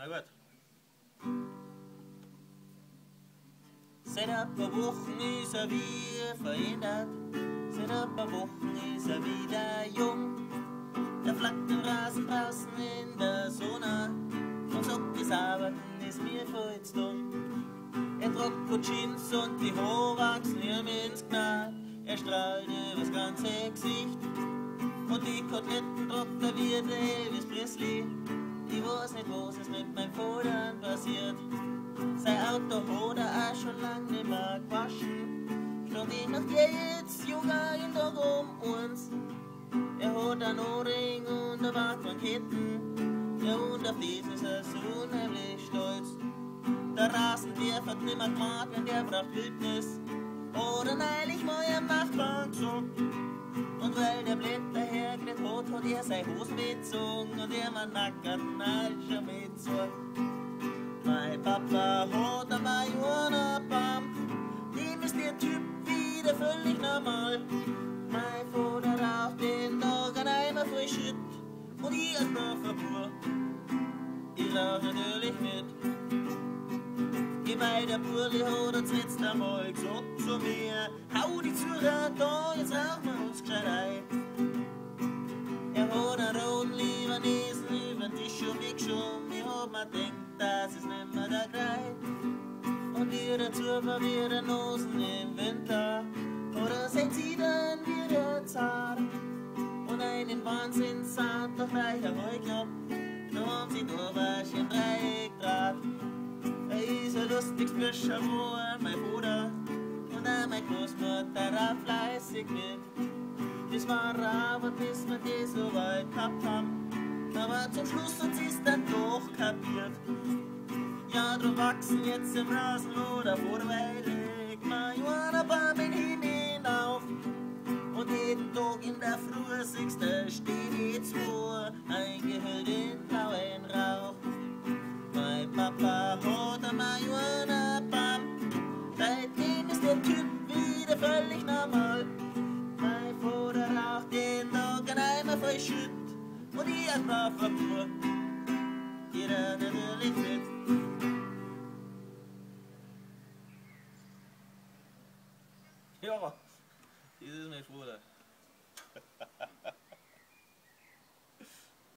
gut. Seit ein paar Wochen ist er wie verändert. Seit ein paar Wochen ist er wieder jung. Er flackt im Rasen draußen in der Sonne und sagt, das Arbeiten ist mir voll zu dumm. Er tragt gut Jeans und die Haare wachsen ihm ins Knall. Er strahlt übers ganze Gesicht und die Koteletten tragt er wie der Elvis Presley. Ich weiß nicht, was ist mit meinem Vater passiert. Sein Auto hat er auch schon lang nicht mehr gewaschen. Statt ihm macht jetzt Yoga in der uns. Er hat einen Ohrring und ein Bart von Ketten. Ja, und auf das ist er so unheimlich stolz. Der Rasen, der wird nimmer gemacht, wenn der braucht Wildnis. Oder neulich mal am Nachbarn gesagt. Und weil der Blätter hergekriegt hat, hat er seine Hosen bezogen und er mein nackerten Hals schon mitgezogen. Mein Papa hat ein Marihuana-Pump, dem ist der Typ wieder völlig normal. Mein Vater raucht den Tag ein Eimer voll Shit und ich als Dorferbur, ich rauch natürlich mit. Weil der Burli hat uns letztes Mal gesagt zu mir, hau die Zürcher da, jetzt rauchen wir uns gescheit ein. Er hat einen roten Libanesen über den Tisch um mich geschoben, ich hab mir gedacht, das ist nimmer der Kreis. Und wieder Zürcher, wieder Nosen im Winter, oder seid sie dann wieder zart. Und einen Wahnsinnssaat auf reicher Heuklapp, da haben sie Dorfwaschen Dreieck draht. Er ist ein lustiges Büscher, wo mein Bruder und auch meine Großmutter auch fleißig mit. Das war aber, bis wir die so weit gehabt haben. Aber zum Schluss hat sie's dann doch kapiert. Ja, drum wachsen jetzt im Rasen oder vorweilig Marihuana-Baum in den Himmel auf. Und jeden Tag in der Früh siehst du, stehen die zwei eingehüllt in blauen Rauch. Mein Papa hat ein Marihuana-Pump, seitdem ist der Typ wieder völlig normal. Mein Vater raucht den Tag ein Eimer voll Shit und ich als Dorferbur, jeder natürlich fit.